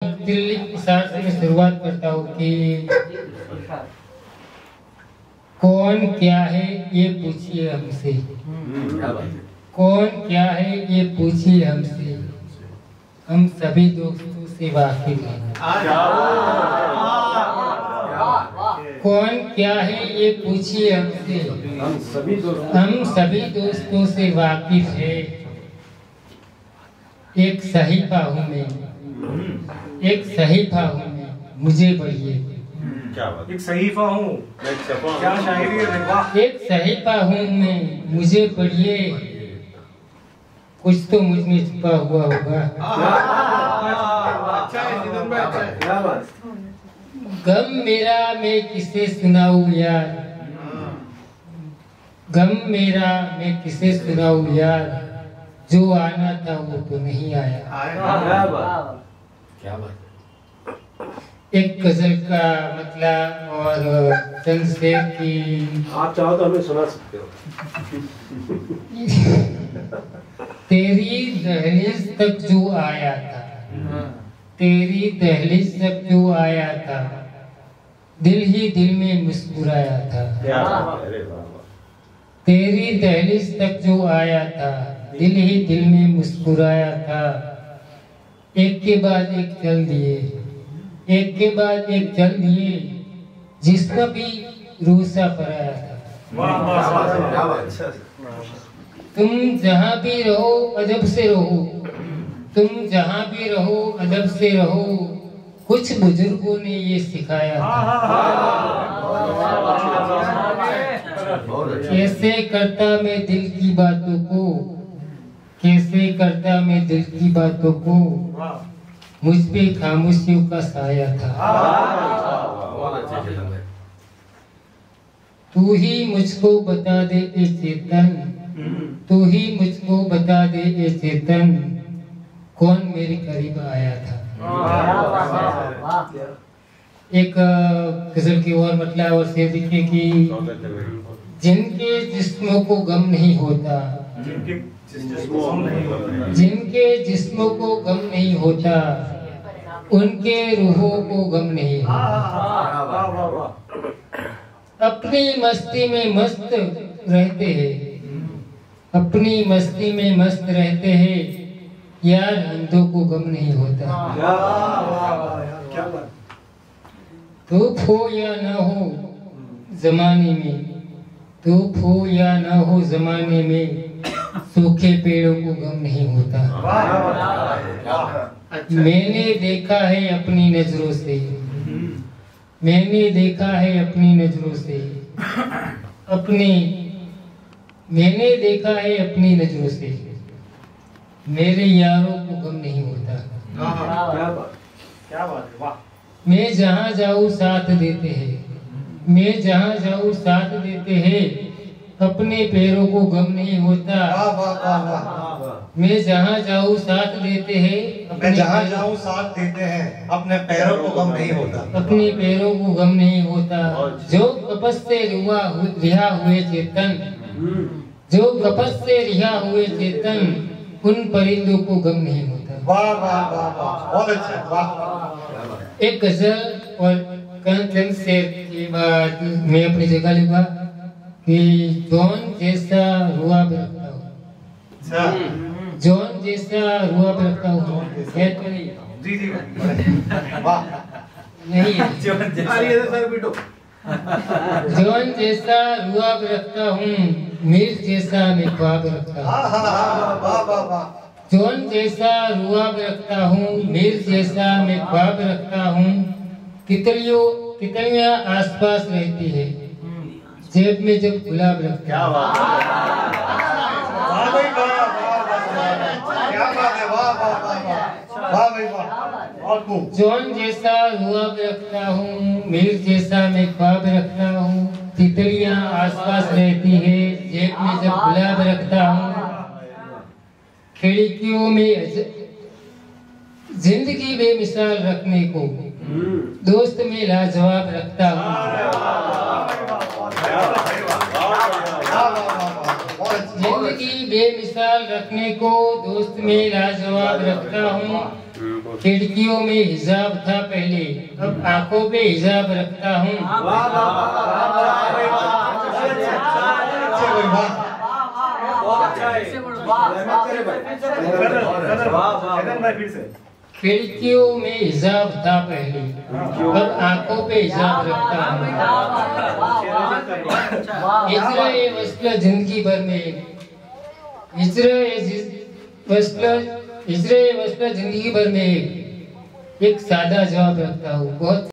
दिल इशार से मैं शुरुआत करता हूँ कि कौन क्या है ये पूछिए हमसे, कौन क्या है ये पूछिए हमसे, हम सभी दोस्तों से वाकिफ हैं। कौन क्या है ये पूछिए हमसे, हम सभी दोस्तों से वाकिफ है। एक सहीफा हूँ मैं, एक सहीफा हूँ मैं, मुझे पढ़िए। क्या बात? एक सहीफा हूँ, क्या शायरी है, वाह। एक सहीफा हूँ मैं, मुझे पढ़िए। कुछ तो मुझ में छुपा हुआ होगा। अच्छा है जिदन भाई, अच्छा है। क्या बात? गम मेरा मैं किसे सुनाऊं यार, गम मेरा मैं किसे सुनाऊं यार, जो आना था वो तो नहीं आया। क्या बात? क्या बात? एक गजल का मतलब और चंद शेर की आप चाहो तो हमें सुना सकते हो। तेरी दहलीज तक जो आया था, तेरी दहलीज तक जो आया था, दिल ही दिल में मुस्कुराया था। क्या बात? अरे वाह वाह। तेरी दहलीज तक जो आया था, दिल ही दिल में मुस्कुराया था। एक के बाद एक चल दिए, एक के बाद एक चल दिए, जिसका भी रूसा पराया था। वाह वाह वाह, क्या बात? तुम जहाँ भी रहो अदब से रहो, तुम जहाँ भी रहो अदब से रहो, कुछ बुजुर्गों ने ये सिखाया था। कैसे करता मैं दिल की बातों को, कैसे करता मैं दिल की बातों को, मुझ पे खामोशियों का साया था। तू ही मुझको बता दे ए चेतन, तू ही मुझको बता दे ए चेतन, कौन मेरे करीब आया था। एक गजल की और मतलब और शेर लिखे कि जिनके जिस्मों को गम नहीं होता, जिनके जिस्मों को गम नहीं होता, उनके रूहों को गम नहीं होता। अपनी मस्ती में मस्त रहते हैं, अपनी मस्ती में मस्त रहते हैं, यार हिंदों को गम नहीं होता। क्या बात? धूप हो या ना हो जमाने में, धूप हो या ना हो जमाने में, सूखे पेड़ों को गम नहीं होता। मैंने देखा है अपनी नजरों से, मैंने देखा है अपनी नजरों से, अपनी मैंने देखा है अपनी नजरों से, मेरे यारों को गम नहीं होता। क्या बात? क्या बात है, वाह। मैं जहाँ जाऊँ साथ देते हैं, मैं जहाँ जाऊँ साथ देते हैं, अपने पैरों को गम नहीं होता। मैं जहाँ जाऊँ साथ देते हैं, मैं जहाँ जाऊँ साथ देते हैं, अपने पैरों को गम नहीं होता। अपने पैरों को गम नहीं होता। जो कपस से रिहा हुए चेतन, जो कपस से रिहा हुए चेतन, उन परिंदों को गम नहीं होता। वाह वाह वाह वाह, बहुत अच्छा, वाह। एक गजल और कंचन शेर के बाद मैं अपनी जगह लिखा कि जॉन जैसा रुआब रखता हूँ, जॉन जैसा रुआब रखता हूँ, है तो नहीं? जी जी, वाह। नहीं है। सर बेटो। जॉन जैसा रुआब रखता हूँ, मीर जैसा मैं ख्वाब रखता हूँ। वाह वाह वाह। जॉन जैसा रुआब रखता हूँ, मीर जैसा मैं ख्वाब रखता हूँ। तितलियाँ आसपास रहती है, जेब में जब गुलाब रखता हूँ। वाह भाई वाह, क्या बात है, वाह वाह वाह वाह, वाह भाई वाह, बहुत खूब। जॉन जैसा रुआब रखता हूँ, मीर जैसा मैं ख्वाब रखता हूँ। तितलियाँ आसपास रहती है, जेब में जब गुलाब रखता हूँ। खिड़कियों में जिंदगी बेमिसाल रखने को, दोस्त में लाजवाब रखता हूँ। जिंदगी बेमिसाल रखने को, दोस्त में लाजवाब रखता हूँ। खिड़कियों में हिजाब था पहले, अब आंखों पे हिजाब रखता हूँ। वाह वाह वाह वाह खिड़कियों में हिजाब था पहले, अब आंखों पे हिजाब रखता हूँ। हिजरा ये वस्ल जिंदगी भर में, हिजरा ये वस्ल जिंदगी भर में एक सादा जवाब रखता हूँ। बहुत